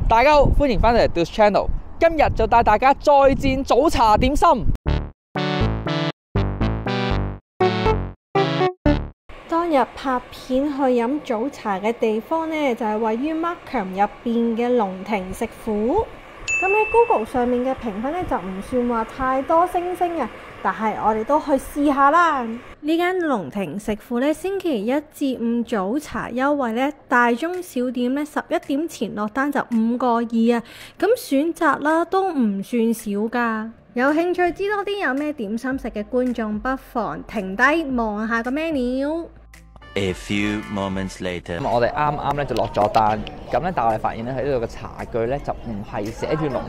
大家好，歡迎翻嚟 Do's Channel。今日就帶大家再戰早茶點心。當日拍片去飲早茶嘅地方呢，就係位於 Markham 入邊嘅龍庭食府。咁喺 Google 上面嘅評分呢，就唔算話太多星星啊，但係我哋都去試下啦。呢間龍庭食府呢，星期一至五早茶優惠呢，大中小點呢11點前落單就5個2啊，咁選擇啦都唔算少㗎。有興趣知多啲有咩點心食嘅觀眾，不妨停低望下個 menu。A few moments later，我哋啱啱咧就落咗單，咁咧但係我哋發現咧喺呢度嘅茶具咧就唔係寫住龍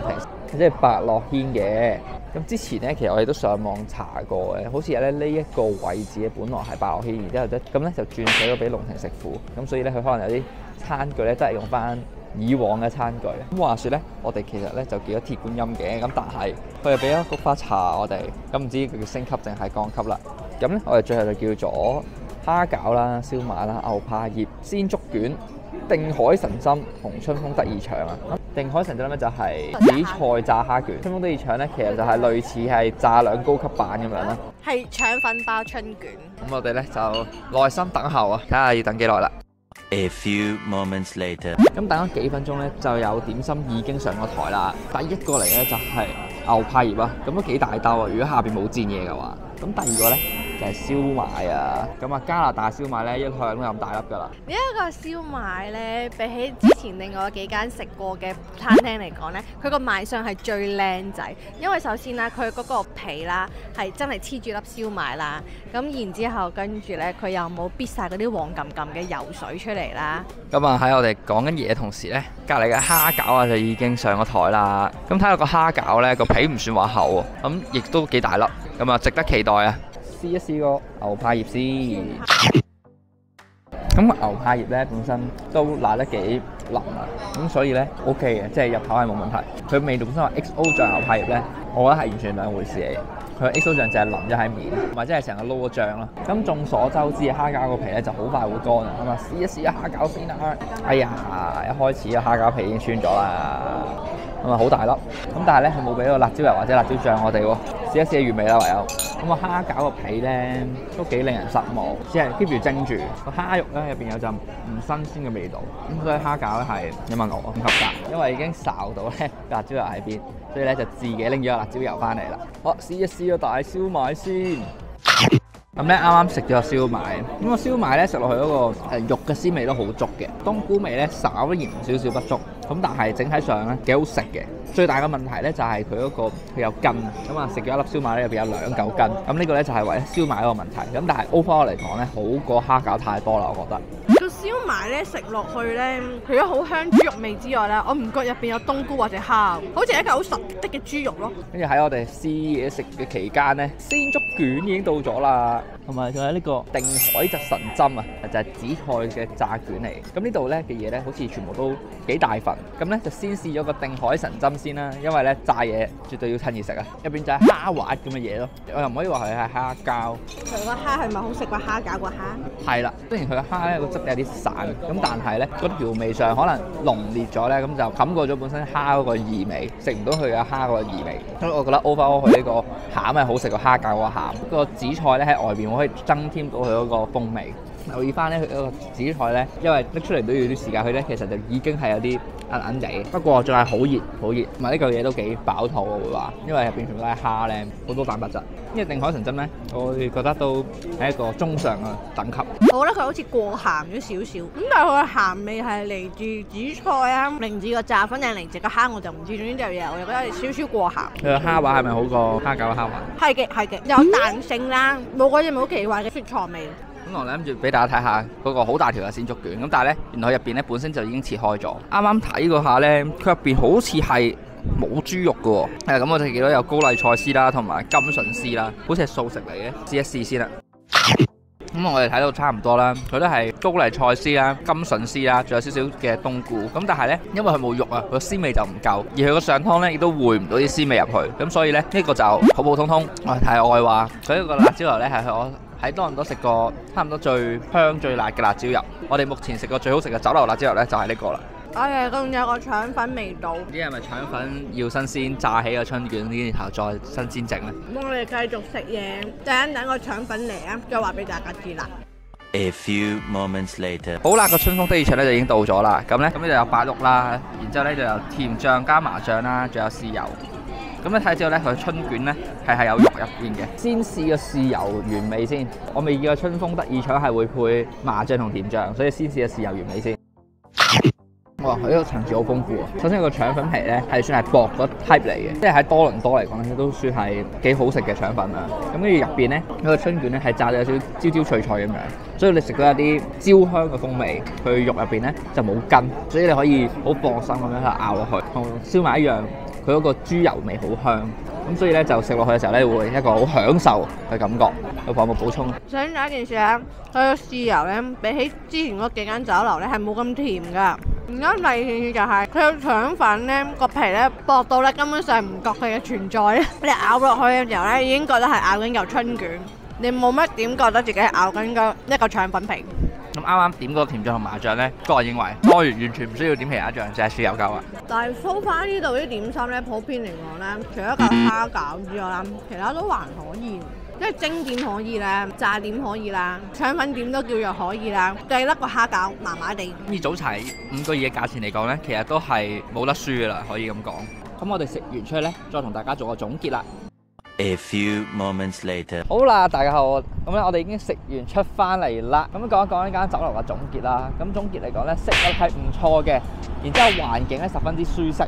庭，即係百樂軒嘅。咁之前咧其實我哋都上網查過嘅，好似咧呢一個位置咧本來係百樂軒，然之後咧咁咧就轉寫咗俾龍庭食府，咁所以咧佢可能有啲餐具咧都係用翻以往嘅餐具。咁話說咧，我哋其實咧就叫咗鐵觀音嘅，咁但係佢又俾咗菊花茶我哋，咁唔知佢叫升級定係降級啦。咁咧我哋最後就叫咗蝦餃啦、燒賣啦、牛柏葉、鮮竹卷、定海神針同春風得意腸啊！定海神針咧就係紫菜炸蝦卷，春風得意腸咧其實就係類似係炸兩高級版咁樣啦。係腸粉包春卷。咁我哋咧就耐心等候啊，睇下要等幾耐啦。A few moments later，咁等咗幾分鐘咧，就有點心已經上咗台啦。第一個嚟咧就係牛柏葉啊，咁都幾大兜啊！如果下邊冇煎嘢嘅話，咁第二個咧就係燒賣啊。咁啊加拿大燒賣咧一向都咁大粒㗎啦。呢一個燒賣咧，比起之前另外幾間食過嘅餐廳嚟講咧，佢個賣相係最靚仔。因為首先啦，佢嗰個皮啦係真係黐住粒燒賣啦，咁然之後跟住咧，佢又冇逼晒嗰啲黃撳撳嘅油水出嚟啦。咁啊喺我哋講緊嘢嘅同時咧，隔離嘅蝦餃啊就已經上咗台啦。咁睇到個蝦餃咧個皮唔算話厚喎，咁亦都幾大粒，咁啊值得期待啊！試一試個牛柏葉先。咁個牛柏葉咧本身都辣得幾腍啊，咁所以咧 OK 嘅，即係入口係冇問題。佢味道本身話 XO 醬牛柏葉咧，我覺得係完全兩回事嚟。佢 XO 醬就係淋咗喺面，或者係成個撈咗醬咯。咁眾所周知，蝦餃個皮咧就好快會乾啊，咁啊試一試蝦餃先啦。哎呀，一開始個蝦餃皮已經穿咗啦，咁啊好大粒。咁但係咧佢冇俾個辣椒油或者辣椒醬我哋喎，試一試原味啦唯有。咁啊蝦餃個皮咧都幾令人失望，只係 keep 住蒸住個蝦肉咧入邊有陣唔新鮮嘅味道，咁所以蝦餃咧係你問我唔合格，因為已經睄到咧辣椒油喺邊，所以咧就自己拎咗個辣椒油翻嚟啦。好，試一試個大燒賣先。咁咧啱啱食咗個燒賣，咁個燒賣咧食落去嗰個肉嘅鮮味都好足嘅，冬菇味咧稍鹽少少不足，咁但係整體上咧幾好食嘅。最大嘅問題咧就係佢嗰個佢有筋，咁啊食咗一粒燒賣咧入邊有2嚿筋，咁呢個咧就係為咗燒賣嗰個問題。咁但係 overall 嚟講咧好過蝦餃太多啦，我覺得。個燒賣咧食落去咧，除咗好香豬肉味之外咧，我唔覺入邊有冬菇或者蝦，好似一嚿好實的嘅豬肉咯。跟住喺我哋試嘢食嘅期間咧，鮮竹卷已經到咗啦，同埋仲有呢個定海疾神針啊，就係紫菜嘅炸卷嚟。咁呢度咧嘅嘢咧，好似全部都幾大份。咁咧就先試咗個定海神針先啦，因為咧炸嘢絕對要趁熱食啊。入邊就係蝦滑咁嘅嘢咯，我又唔可以話佢係蝦膠。佢個蝦係咪好食過蝦餃個蝦？係啦，雖然佢個蝦咧個汁有啲散，咁但係咧個調味上可能濃烈咗咧，咁就冚過咗本身蝦嗰個異味，食唔到佢嘅蝦嗰個異味。所以我覺得 overall 佢呢個餡係好食過蝦餃個餡。個紫菜咧喺外邊可以增添到佢嗰個風味。留意翻咧，佢嗰個紫菜咧，因為拎出嚟都要啲時間，佢咧其實就已經係有啲韌韌地，不過仲係好熱好熱，同埋呢嚿嘢都幾飽肚我會話，因為入邊全部都係蝦咧，好多蛋白質。因為定海神針咧，我會覺得都係一個中上嘅等級。我覺得佢好似過鹹咗少少，咁但係佢嘅鹹味係嚟自紫菜啊，嚟自個炸粉定嚟自個蝦我就唔知，總之就嘢我又覺得係少少過鹹。佢個蝦滑係咪好過蝦餃嘅蝦滑？係嘅係嘅，有彈性啦，冇嗰隻好奇怪嘅雪菜味。咁我諗住俾大家睇下嗰個好大條嘅鮮竹卷，咁但係咧原來入邊咧本身就已經切開咗。啱啱睇嗰下咧，佢入邊好似係冇豬肉嘅喎。咁我哋見到有高麗菜絲啦，同埋甘筍絲啦，好似係素食嚟嘅，試一試先啦。咁我哋睇到差唔多啦，佢都係高麗菜絲啦、甘筍絲啦，仲有少少嘅冬菇。咁但係咧，因為佢冇肉啊，個鮮味就唔夠，而佢個上湯咧亦都燴唔到啲鮮味入去。咁所以咧呢個就普普通通。我係題外話，所以個辣椒油咧係我喺多倫多食過差唔多最香最辣嘅辣椒油。我哋目前食過最好食嘅酒樓辣椒油咧就係呢個啦。哎呀，仲有個腸粉味道。啲係咪腸粉要新鮮炸起個春卷，然後再新鮮整咧？咁我哋繼續食嘢，等個腸粉嚟啊，再話俾大家知啦。A few moments later. 好啦，個春風得意腸咧就已經到咗啦。咁呢就有白碌啦，然之後呢就有甜醬加麻醬啦，仲有豉油。咁你睇之後呢，佢春卷呢係有肉入邊嘅。先試個豉油原味先。我未見過春風得意腸係會配麻醬同甜醬，所以先試個豉油原味先。哇！佢呢個層次好豐富啊！首先個腸粉皮咧係算係薄嗰 type 嚟嘅，即係喺多倫多嚟講咧都算係幾好食嘅腸粉啦。咁跟住入邊咧，佢個春卷咧係炸到有少少焦焦脆脆咁樣，所以你食到一啲焦香嘅風味。佢肉入邊咧就冇筋，所以你可以好放心咁樣去咬落去，同燒賣一樣，佢嗰個豬油味好香。咁所以咧就食落去嘅時候咧會一個好享受嘅感覺。有冇補充？想有一件事啊，佢個豉油咧比起之前嗰幾間酒樓咧係冇咁甜㗎。而家第二件事就係佢個腸粉咧個皮咧薄到咧根本上唔覺佢嘅存在咧，你咬落去嘅時候咧已經覺得係咬緊嚿春卷，你冇乜點覺得自己係咬緊一個腸粉皮。咁啱啱點嗰個甜醬同麻醬咧，個人認為當然完全唔需要點其他醬，就係豉油夠啊。但係so far呢度啲點心咧，普遍嚟講咧，除咗嚿蝦餃之外啦，其他都還可以。即係蒸點可以啦，炸點可以啦，腸粉點都叫做可以啦，計得個蝦餃麻麻地。以早茶5個2嘅價錢嚟講呢，其實都係冇得輸噶啦，可以咁講。咁我哋食完出去呢，再同大家做個總結啦。A few moments later. 好啦，大家好，咁咧我哋已經食完出翻嚟啦。咁講一講呢間酒樓嘅總結啦。咁總結嚟講呢，食物係唔錯嘅，然之後環境咧十分之舒適，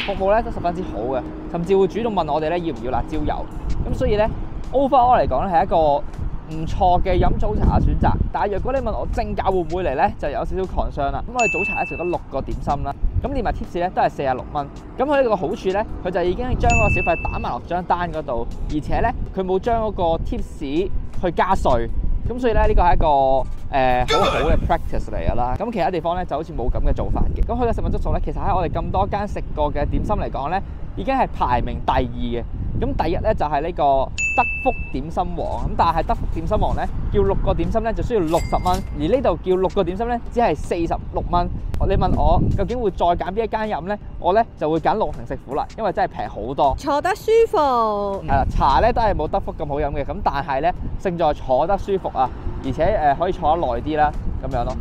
服務咧都十分之好嘅，甚至會主動問我哋咧要唔要辣椒油。咁所以呢。overall 嚟講咧係一個唔錯嘅飲早茶嘅選擇，但係若果你問我正價會唔會嚟呢，就有少少 concern 啦。咁我哋早茶咧食咗6個點心啦，咁連埋 tips 咧都係46蚊。咁佢呢個好處呢，佢就已經將嗰個小費打埋落張單嗰度，而且呢，佢冇將嗰個 tips 去加稅。咁所以咧呢個係一個好好嘅 practice 嚟㗎啦。咁其他地方呢，就好似冇咁嘅做法嘅。咁佢嘅食物質素呢，其實喺我哋咁多間食過嘅點心嚟講呢，已經係排名第2嘅。咁第一咧就係呢個德福點心王，咁但係德福點心王咧叫6個點心咧就需要60蚊，而呢度叫6個點心咧只係46蚊。你問我究竟會再揀邊一間飲咧？我咧就會揀龍庭食府啦，因為真係平好多，坐得舒服。茶咧都係冇德福咁好飲嘅，咁但係咧勝在坐得舒服啊，而且可以坐得耐啲啦，咁樣咯。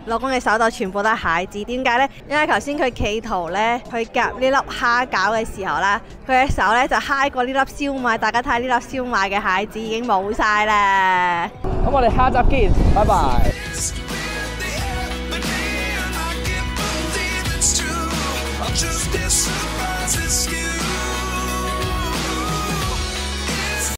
老公嘅手度全部都係蟹子，點解呢？因為頭先佢企圖咧去夾呢粒蝦餃嘅時候啦，佢嘅手咧就揩過呢粒燒賣，大家睇呢粒燒賣嘅蟹子已經冇晒啦。咁我哋下集見，拜拜。